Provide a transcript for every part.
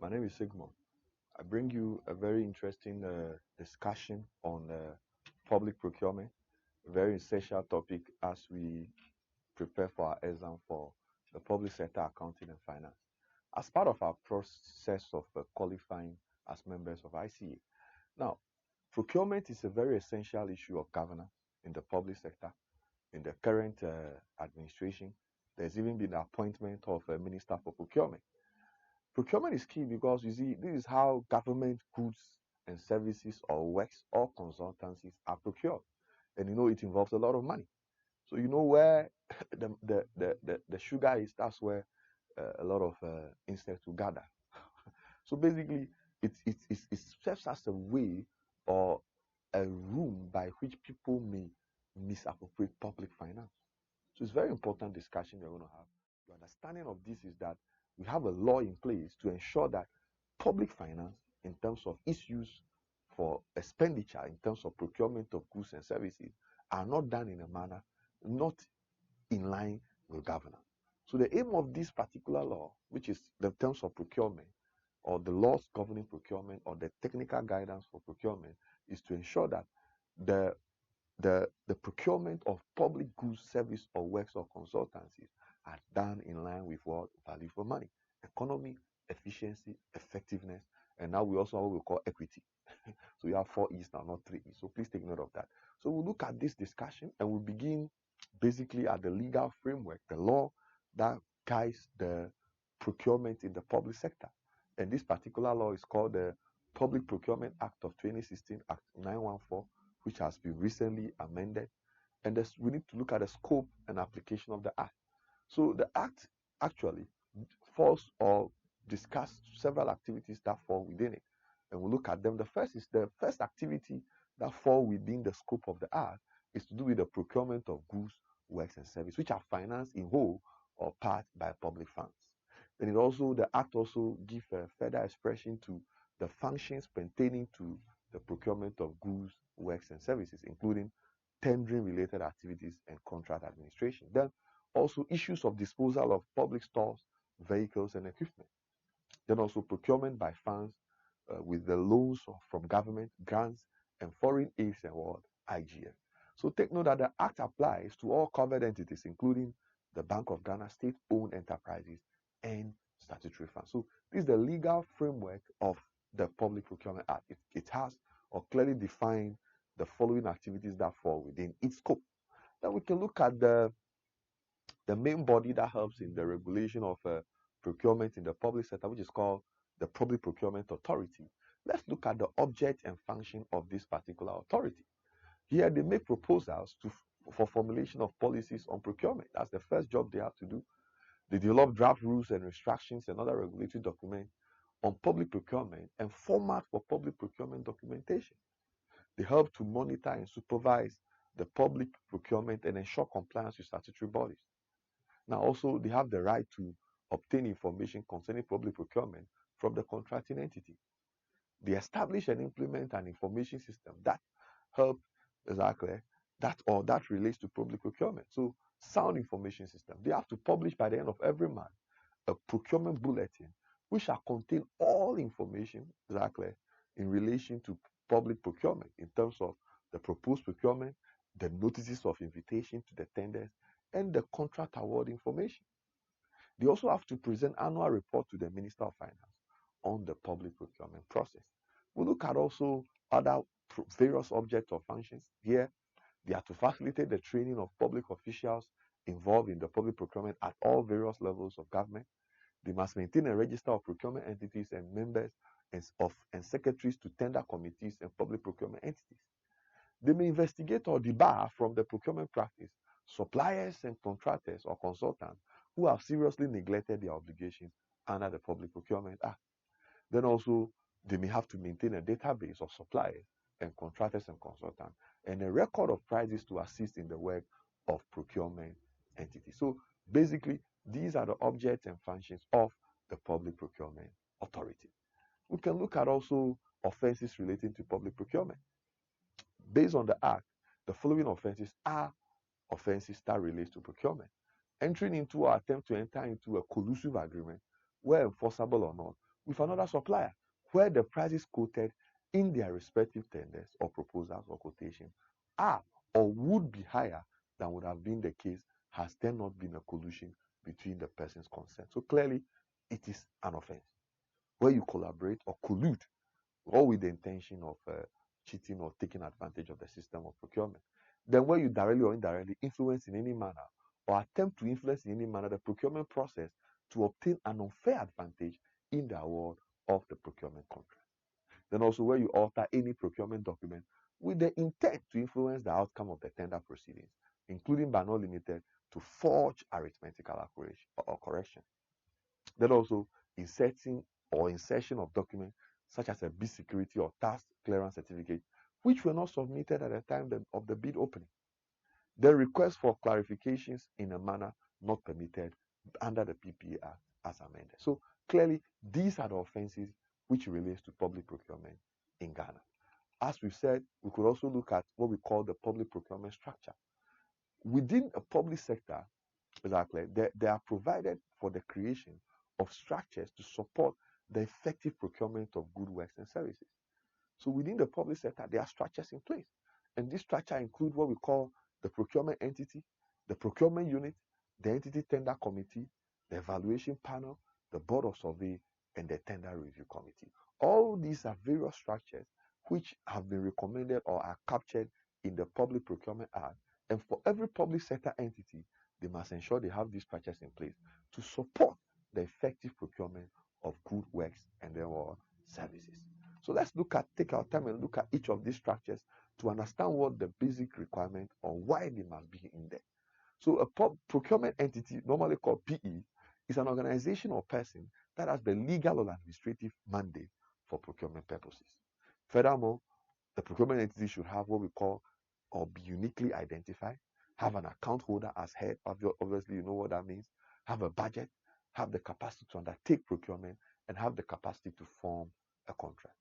My name is Sigmund. I bring you a very interesting discussion on public procurement, a very essential topic as we prepare for our exam for the public sector accounting and finance. As part of our process of qualifying as members of ICA. Now, procurement is a very essential issue of governance in the public sector. In the current administration, there's even been the appointment of a minister for procurement. Procurement is key because you see, this is how government goods and services or works or consultancies are procured. And you know, it involves a lot of money. So you know where the sugar is, that's where a lot of insects will gather. So basically, it serves as a way or a room by which people may misappropriate public finance. So it's very important discussion we're going to have. The understanding of this is that we have a law in place to ensure that public finance, in terms of its use for expenditure, in terms of procurement of goods and services, are not done in a manner not in line with governance. So the aim of this particular law, which is the terms of procurement, or the laws governing procurement, or the technical guidance for procurement, is to ensure that the the procurement of public goods, service, or works or consultancies are done in line with what value for money, economy, efficiency, effectiveness, and now we also have what we call equity. So we have 4 E's now, not 3 E's. So please take note of that. So we'll look at this discussion and we'll begin basically at the legal framework, the law that guides the procurement in the public sector. And this particular law is called the Public Procurement Act of 2016, Act 914, which has been recently amended. And we need to look at the scope and application of the Act. So the Act actually falls or discuss several activities that fall within it. And we'll look at them. The first activity that fall within the scope of the Act is to do with the procurement of goods, works, and services, which are financed in whole or part by public funds. Then the Act also gives a further expression to the functions pertaining to the procurement of goods, works, and services, including tendering related activities and contract administration. Then also issues of disposal of public stores, vehicles, and equipment. Then also procurement by funds with the loans from government, grants, and foreign aids and what IGF. So take note that the Act applies to all covered entities, including the Bank of Ghana, state-owned enterprises, and statutory funds. So this is the legal framework of the Public Procurement Act. It has or clearly defined the following activities that fall within its scope. Then we can look at the main body that helps in the regulation of procurement in the public sector, which is called the Public Procurement Authority. Let's look at the object and function of this particular authority. Here they make proposals for formulation of policies on procurement. That's the first job they have to do. They develop draft rules and instructions and other regulatory documents on public procurement and format for public procurement documentation. They help to monitor and supervise the public procurement and ensure compliance with statutory bodies. Now also they have the right to obtain information concerning public procurement from the contracting entity. They establish and implement an information system that help exactly that relates to public procurement. So sound information system. They have to publish by the end of every month a procurement bulletin which shall contain all information exactly in relation to public procurement in terms of the proposed procurement, the notices of invitation to the tenders, and the contract award information. They also have to present annual report to the Minister of Finance on the public procurement process. We look at also other various objects or functions. Here, they are to facilitate the training of public officials involved in the public procurement at all various levels of government. They must maintain a register of procurement entities and members and secretaries to tender committees and public procurement entities. They may investigate or debar from the procurement practice suppliers and contractors or consultants who have seriously neglected their obligations under the Public Procurement Act. Then also, they may have to maintain a database of suppliers and contractors and consultants and a record of prices to assist in the work of procurement entities. So basically, these are the objects and functions of the Public Procurement Authority. We can look at also offenses relating to public procurement. Based on the Act, the following offenses are offenses that relates to procurement. Entering into or attempt to enter into a collusive agreement, where enforceable or not, with another supplier where the prices quoted in their respective tenders or proposals or quotation are or would be higher than would have been the case has there not been a collusion between the persons concerned. So clearly, it is an offense where you collaborate or collude, all with the intention of cheating or taking advantage of the system of procurement. Then, where you directly or indirectly influence in any manner or attempt to influence in any manner the procurement process to obtain an unfair advantage in the award of the procurement contract. Then also where you alter any procurement document with the intent to influence the outcome of the tender proceedings, including but not limited to forge arithmetical accuracy or correction. Then also inserting or insertion of documents such as a bid security or task clearance certificate, which were not submitted at the time of the bid opening. The request for clarifications in a manner not permitted under the PPA Act as amended. So clearly, these are the offenses which relates to public procurement in Ghana. As we've said, we could also look at what we call the public procurement structure. Within a public sector, exactly, they are provided for the creation of structures to support the effective procurement of good works and services. So within the public sector, there are structures in place. And this structure include what we call the procurement entity, the procurement unit, the entity tender committee, the evaluation panel, the board of survey, and the tender review committee. All these are various structures which have been recommended or are captured in the Public Procurement Act. And for every public sector entity, they must ensure they have these structures in place to support the effective procurement of good works and their services. So let's take our time and look at each of these structures to understand what the basic requirement or why they must be in there. So a procurement entity, normally called PE, is an organization or person that has the legal or administrative mandate for procurement purposes. Furthermore, the procurement entity should have what we call or be uniquely identified, have an account holder as head, obviously you know what that means, have a budget, have the capacity to undertake procurement, and have the capacity to form a contract.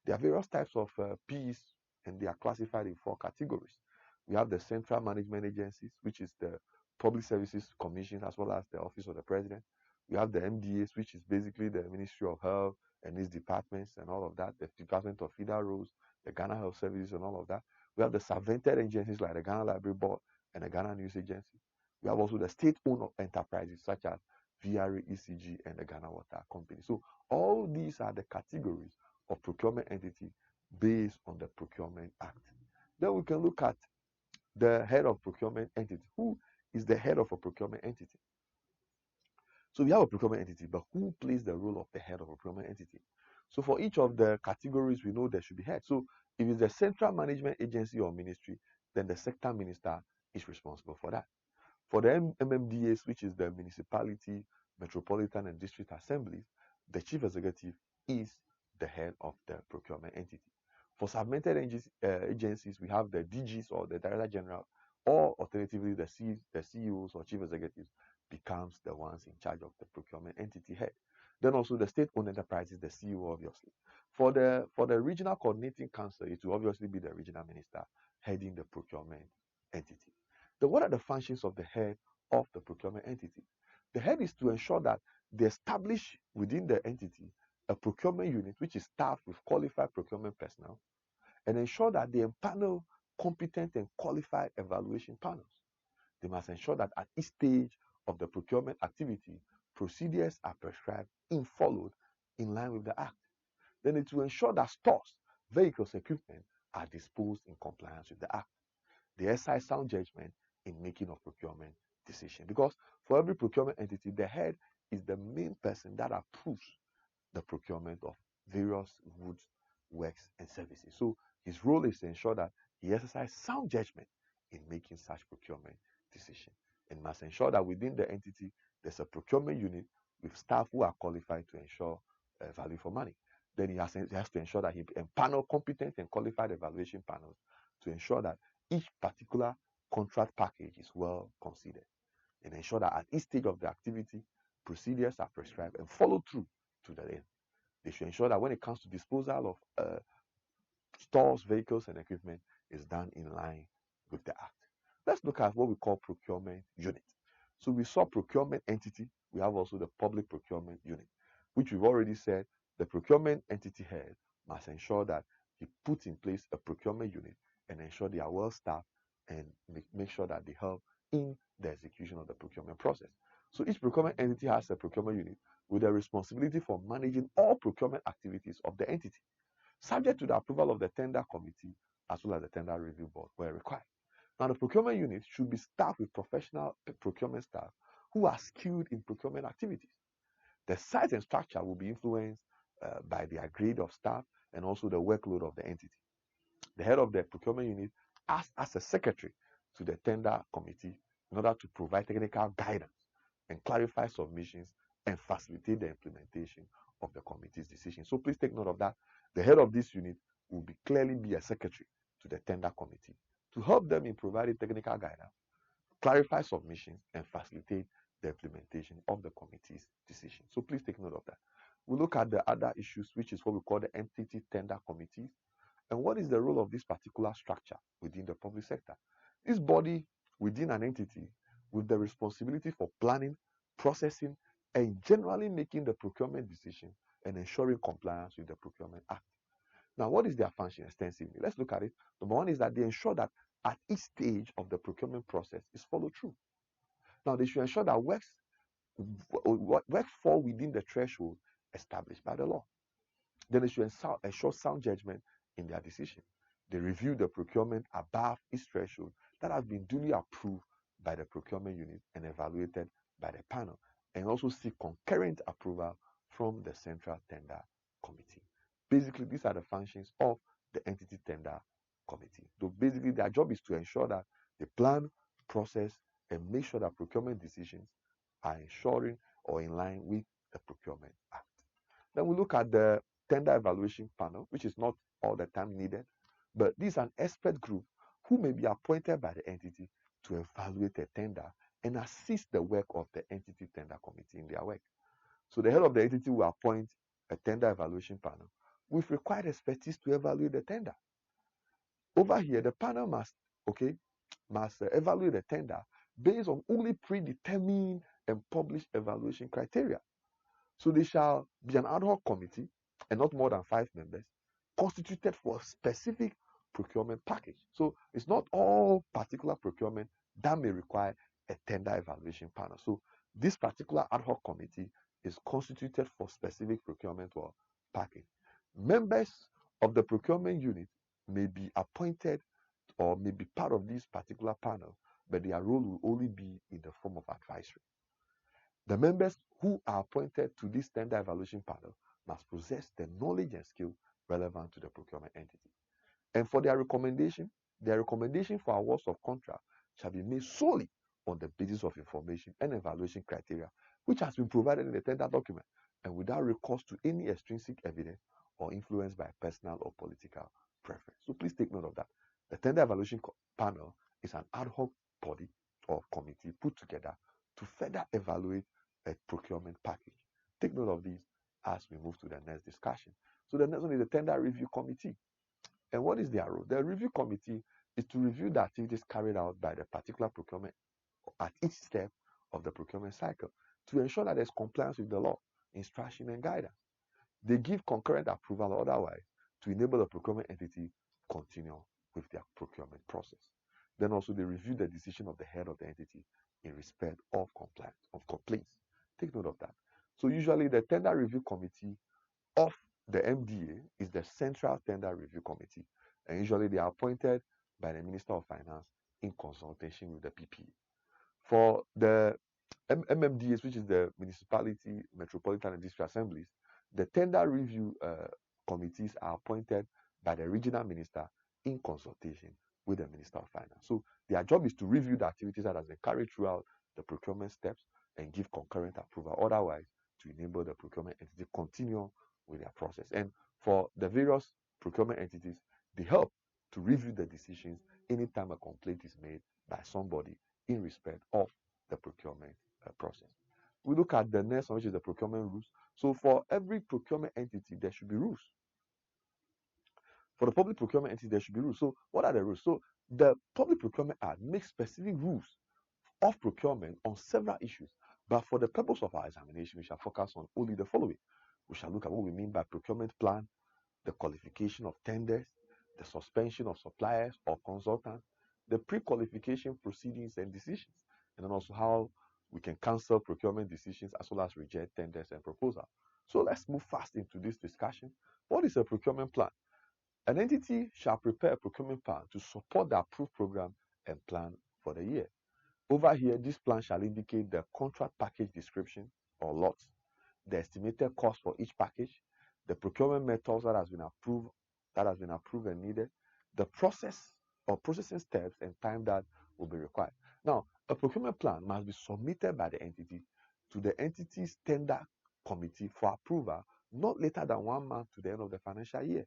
There are various types of Ps, and they are classified in 4 categories. We have the central management agencies, which is the Public Services Commission, as well as the Office of the President. We have the MDAs, which is basically the Ministry of Health and its departments and all of that, the Department of Federal Roads, the Ghana Health Services and all of that. We have the subvented agencies like the Ghana Library Board and the Ghana News Agency. We have also the state-owned enterprises such as VRA, ECG, and the Ghana Water Company. So all these are the categories of procurement entity based on the Procurement Act. Then we can look at the head of procurement entity. Who is the head of a procurement entity? So we have a procurement entity, but who plays the role of the head of a procurement entity? So for each of the categories, we know there should be head. So if it's the central management agency or ministry, then the sector minister is responsible for that. For the MMDAs, which is the municipality, metropolitan, and district assemblies, the chief executive is the head of the procurement entity. For subvented agencies, we have the DGs or the director general, or alternatively the CEOs or chief executives becomes the ones in charge of the procurement entity head. Then also the state-owned enterprises, the CEO, obviously. For the regional coordinating council, it will obviously be the regional minister heading the procurement entity. Then what are the functions of the head of the procurement entity? The head is to ensure that they establish within the entity a procurement unit which is staffed with qualified procurement personnel and ensure that they empanel competent and qualified evaluation panels. They must ensure that at each stage of the procurement activity, procedures are prescribed and followed in line with the Act. Then it will ensure that stores, vehicles, equipment are disposed in compliance with the Act. They exercise sound judgment in making of procurement decision, because for every procurement entity, the head is the main person that approves the procurement of various goods, works, and services. So his role is to ensure that he exercises sound judgment in making such procurement decision, and must ensure that within the entity there's a procurement unit with staff who are qualified to ensure value for money. Then he has to ensure that he empanel competent and qualified evaluation panels to ensure that each particular contract package is well considered, and ensure that at each stage of the activity, procedures are prescribed and followed through to the end. They should ensure that when it comes to disposal of stores, vehicles, and equipment, is done in line with the Act. Let's look at what we call procurement unit. So we saw procurement entity. We have also the public procurement unit, which we've already said the procurement entity head must ensure that he puts in place a procurement unit and ensure they are well staffed and make sure that they help in the execution of the procurement process. So each procurement entity has a procurement unit with a responsibility for managing all procurement activities of the entity, subject to the approval of the tender committee as well as the tender review board where required. Now, the procurement unit should be staffed with professional procurement staff who are skilled in procurement activities. The size and structure will be influenced by their grade of staff and also the workload of the entity. The head of the procurement unit acts as a secretary to the tender committee in order to provide technical guidance and clarify submissions and facilitate the implementation of the committee's decision. So please take note of that. The head of this unit will clearly be a secretary to the tender committee to help them in providing technical guidance, clarify submissions, and facilitate the implementation of the committee's decision. So please take note of that. We look at the other issues, which is what we call the entity tender committees. And what is the role of this particular structure within the public sector? This body within an entity with the responsibility for planning, processing, and generally making the procurement decision and ensuring compliance with the Procurement Act. Now, what is their function extensively? Let's look at it. Number one is that they ensure that at each stage of the procurement process is followed through. Now, they should ensure that works fall within the threshold established by the law. Then they should ensure sound judgment in their decision. They review the procurement above its threshold that has been duly approved by the procurement unit and evaluated by the panel, and also seek concurrent approval from the Central Tender Committee. Basically, these are the functions of the Entity Tender Committee. So basically, their job is to ensure that they plan, process, and make sure that procurement decisions are ensuring or in line with the Procurement Act. Then we look at the Tender Evaluation Panel, which is not all the time needed, but this is an expert group who may be appointed by the entity to evaluate a tender and assist the work of the Entity Tender Committee in their work. So the head of the entity will appoint a Tender Evaluation Panel with required expertise to evaluate the tender. Over here, the panel must evaluate the tender based on only predetermined and published evaluation criteria. So they shall be an ad hoc committee and not more than 5 members, constituted for a specific procurement package. So it's not all particular procurement that may require a tender evaluation panel. So this particular ad hoc committee is constituted for specific procurement or package. Members of the procurement unit may be appointed or may be part of this particular panel, but their role will only be in the form of advisory. The members who are appointed to this tender evaluation panel must possess the knowledge and skill relevant to the procurement entity. And for their recommendation for awards of contract shall be made solely on the basis of information and evaluation criteria which has been provided in the tender document and without recourse to any extrinsic evidence or influenced by personal or political preference. So please take note of that. The tender evaluation panel is an ad hoc body or committee put together to further evaluate a procurement package. Take note of these as we move to the next discussion. So the next one is the tender review committee. And what is their role? The review committee is to review the activities carried out by the particular procurement at each step of the procurement cycle to ensure that there's compliance with the law, instruction, and guidance. They give concurrent approval or otherwise to enable the procurement entity continue with their procurement process. Then also they review the decision of the head of the entity in respect of complaints. Take note of that. So usually the tender review committee of the MDA is the Central Tender Review Committee, and usually they are appointed by the Minister of Finance in consultation with the PP. For the MMDAs, which is the Municipality, Metropolitan and District Assemblies, the tender review committees are appointed by the regional minister in consultation with the Minister of Finance. So their job is to review the activities that has been carried throughout the procurement steps and give concurrent approval, otherwise to enable the procurement entity continue with their process. And for the various procurement entities, they help to review the decisions anytime a complaint is made by somebody in respect of the procurement process. We look at the next one, which is the procurement rules. So for every procurement entity, there should be rules. For the public procurement entity, there should be rules. So what are the rules? So the Public Procurement Act makes specific rules of procurement on several issues. But for the purpose of our examination, we shall focus on only the following. We shall look at what we mean by procurement plan, the qualification of tenders, the suspension of suppliers or consultants, the pre-qualification proceedings and decisions, and then also how we can cancel procurement decisions as well as reject tenders and proposals. So let's move fast into this discussion. What is a procurement plan? An entity shall prepare a procurement plan to support the approved program and plan for the year. Over here, this plan shall indicate the contract package description or lots, the estimated cost for each package, the procurement methods that has been approved and needed, the process or processing steps and time that will be required. Now, a procurement plan must be submitted by the entity to the entity's tender committee for approval not later than 1 month to the end of the financial year.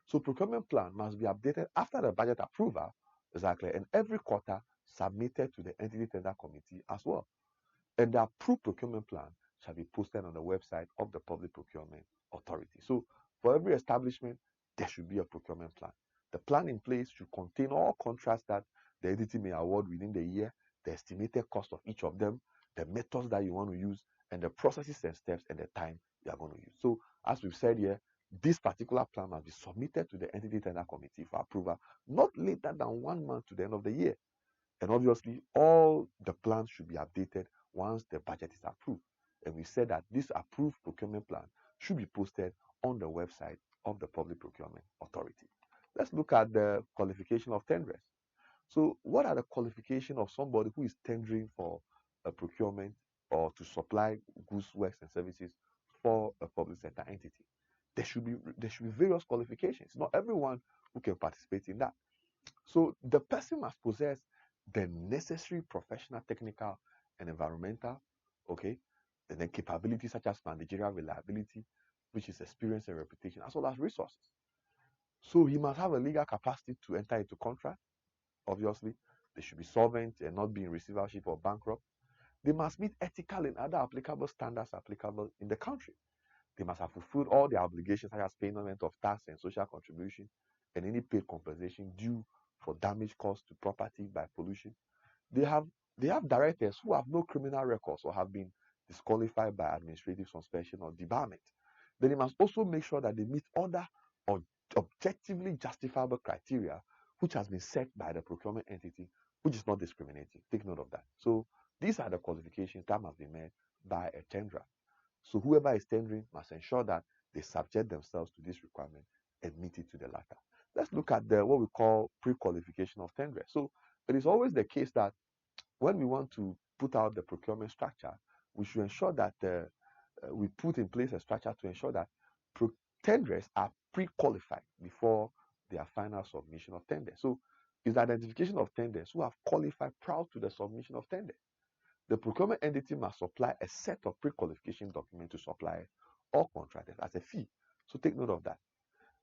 So procurement plan must be updated after the budget approval, exactly, and every quarter submitted to the entity tender committee as well. And the approved procurement plan shall be posted on the website of the Public Procurement Authority. So for every establishment, there should be a procurement plan. The plan in place should contain all contracts that the entity may award within the year, the estimated cost of each of them, the methods that you want to use, and the processes and steps and the time you are going to use. So as we've said here, this particular plan must be submitted to the entity tender committee for approval not later than 1 month to the end of the year. And obviously, all the plans should be updated once the budget is approved. And we said that this approved procurement plan should be posted on the website of the Public Procurement Authority. Let's look at the qualification of tenderers. So, what are the qualifications of somebody who is tendering for a procurement or to supply goods, works, and services for a public sector entity? There should be various qualifications. Not everyone who can participate in that. So the person must possess the necessary professional, technical, and environmental, okay, and then capabilities such as managerial reliability, which is experience and reputation, as well as resources. So he must have a legal capacity to enter into contract. Obviously, they should be solvent and not be in receivership or bankrupt. They must meet ethical and other applicable standards applicable in the country. They must have fulfilled all their obligations such as payment of tax and social contribution and any paid compensation due for damage caused to property by pollution. They have directors who have no criminal records or have been disqualified by administrative suspension or debarment. Then they must also make sure that they meet other objectively justifiable criteria which has been set by the procurement entity, which is not discriminating. Take note of that. So these are the qualifications that must be met by a tenderer. So whoever is tendering must ensure that they subject themselves to this requirement and meet it to the latter. Let's look at what we call pre-qualification of tenderers. So it is always the case that when we want to put out the procurement structure, we should ensure that we put in place a structure to ensure that tenderers are pre-qualified before their final submission of tender. So it's the identification of tenders who have qualified prior to the submission of tender. The procurement entity must supply a set of pre-qualification documents to suppliers or contractors as a fee. So take note of that.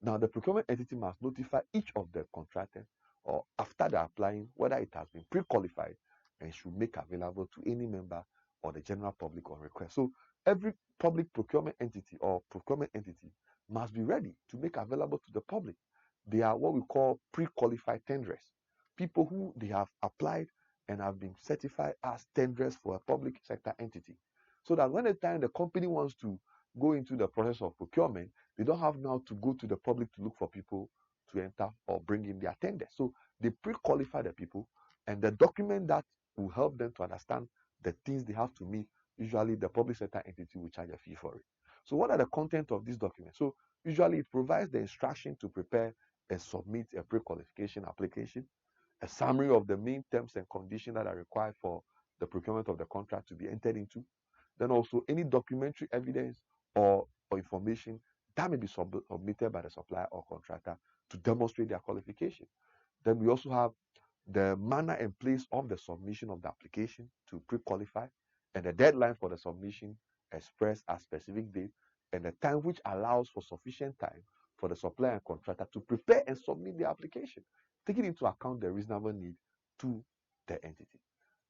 Now, the procurement entity must notify each of the contractors or after the applying whether it has been pre-qualified and should make available to any member or the general public on request. So every public procurement entity or procurement entity must be ready to make available to the public. They are what we call pre-qualified tenderers, people who they have applied and have been certified as tenderers for a public sector entity. So that when the time the company wants to go into the process of procurement, they don't have now to go to the public to look for people to enter or bring in their tender. So they pre-qualify the people, and the document that will help them to understand the things they have to meet, usually the public sector entity will charge a fee for it. So what are the content of this document? So usually it provides the instruction to prepare and submit a pre-qualification application, a summary of the main terms and conditions that are required for the procurement of the contract to be entered into, then also any documentary evidence or information that may be submitted by the supplier or contractor to demonstrate their qualification. Then we also have the manner and place of the submission of the application to pre-qualify and the deadline for the submission expressed as specific date and the time which allows for sufficient time for the supplier and contractor to prepare and submit the application, taking into account the reasonable need to the entity.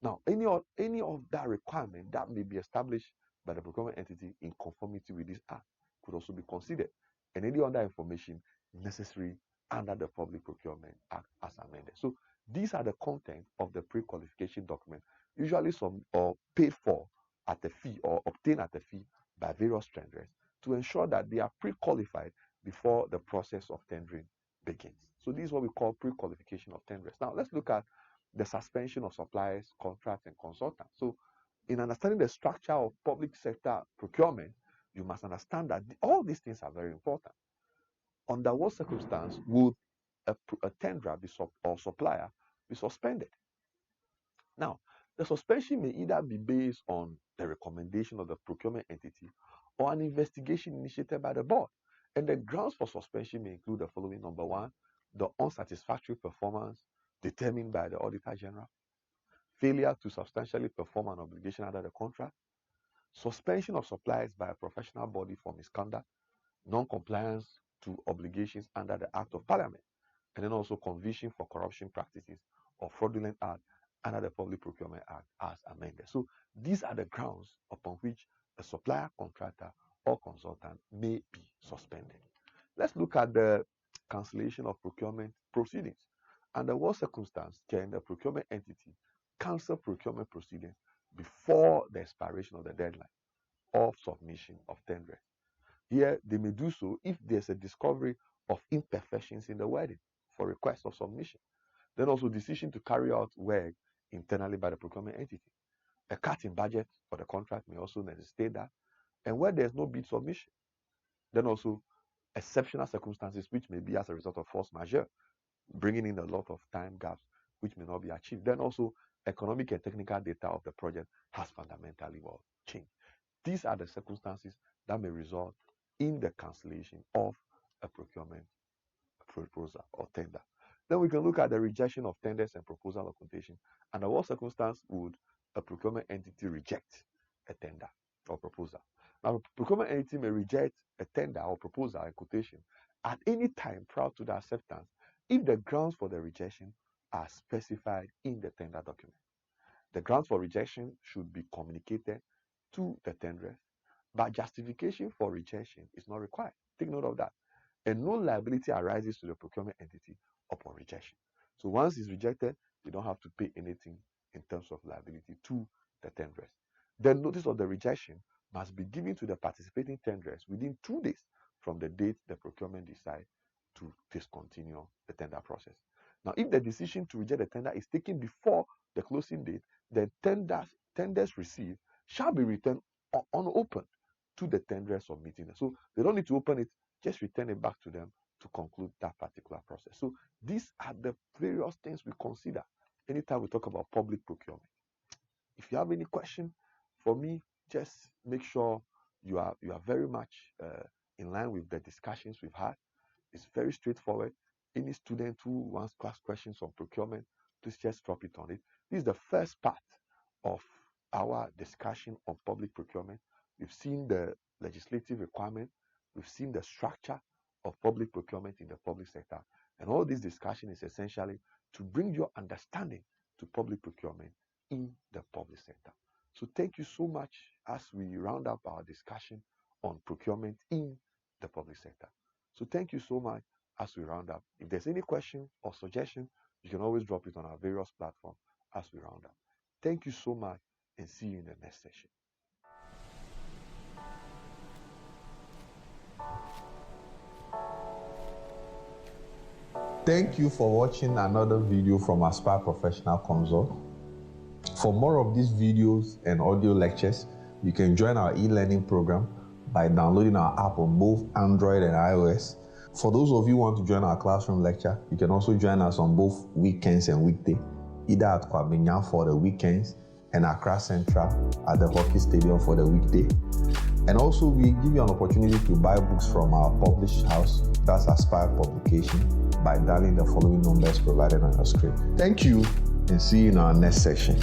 Now, any of that requirement that may be established by the procurement entity in conformity with this act could also be considered, and any other information necessary under the Public Procurement Act as amended. So these are the content of the pre-qualification document, usually some or paid for at a fee or obtained at a fee by various tenderers to ensure that they are pre-qualified before the process of tendering begins. So this is what we call pre-qualification of tenderers. Now let's look at the suspension of suppliers, contracts, and consultants. So in understanding the structure of public sector procurement, you must understand that all these things are very important. Under what circumstance would a tenderer or supplier be suspended? Now, the suspension may either be based on the recommendation of the procurement entity or an investigation initiated by the board. And the grounds for suspension may include the following. Number one, the unsatisfactory performance determined by the Auditor General, failure to substantially perform an obligation under the contract, suspension of suppliers by a professional body for misconduct, non-compliance to obligations under the Act of Parliament, and then also conviction for corruption practices or fraudulent act under the Public Procurement Act as amended. So these are the grounds upon which a supplier, contractor, or consultant may be suspended. Let's look at the cancellation of procurement proceedings. Under what circumstance can the procurement entity cancel procurement proceedings before the expiration of the deadline of submission of tender? Here, they may do so if there's a discovery of imperfections in the wording for request of submission. Then also decision to carry out work internally by the procurement entity. A cut in budget for the contract may also necessitate that. And where there's no bid submission, then also exceptional circumstances which may be as a result of force majeure, bringing in a lot of time gaps which may not be achieved. Then also economic and technical data of the project has fundamentally changed. These are the circumstances that may result in the cancellation of a procurement proposal or tender. Then we can look at the rejection of tenders and proposal or quotation. Under what circumstance would a procurement entity reject a tender or proposal? Now, a procurement entity may reject a tender or proposal and quotation at any time prior to the acceptance if the grounds for the rejection are specified in the tender document. The grounds for rejection should be communicated to the tenderer, but justification for rejection is not required. Take note of that. And no liability arises to the procurement entity upon rejection. So once it's rejected, you don't have to pay anything in terms of liability to the tenderers. The notice of the rejection must be given to the participating tenderers within 2 days from the date the procurement decides to discontinue the tender process. Now, if the decision to reject the tender is taken before the closing date, the tenders received shall be returned unopened to the tenderer submitting it. So they don't need to open it, just return it back to them to conclude that particular process. So these are the various things we consider anytime we talk about public procurement. If you have any question for me, just make sure you are very much in line with the discussions we've had. It's very straightforward. Any student who wants to ask questions on procurement, please just drop it on it. This is the first part of our discussion on public procurement. We've seen the legislative requirement. We've seen the structure of public procurement in the public sector. And all this discussion is essentially to bring your understanding to public procurement in the public sector. So thank you so much as we round up our discussion on procurement in the public sector. So thank you so much as we round up. If there's any question or suggestion, you can always drop it on our various platforms as we round up. Thank you so much and see you in the next session. Thank you for watching another video from Aspire Professional Consult. For more of these videos and audio lectures, you can join our e-learning program by downloading our app on both Android and iOS. For those of you who want to join our classroom lecture, you can also join us on both weekends and weekday, either at Kwabenya for the weekends and Accra Central at the Hockey Stadium for the weekday. And also, we give you an opportunity to buy books from our published house, that's Aspire Publication, by dialing the following numbers provided on your screen. Thank you, and see you in our next session.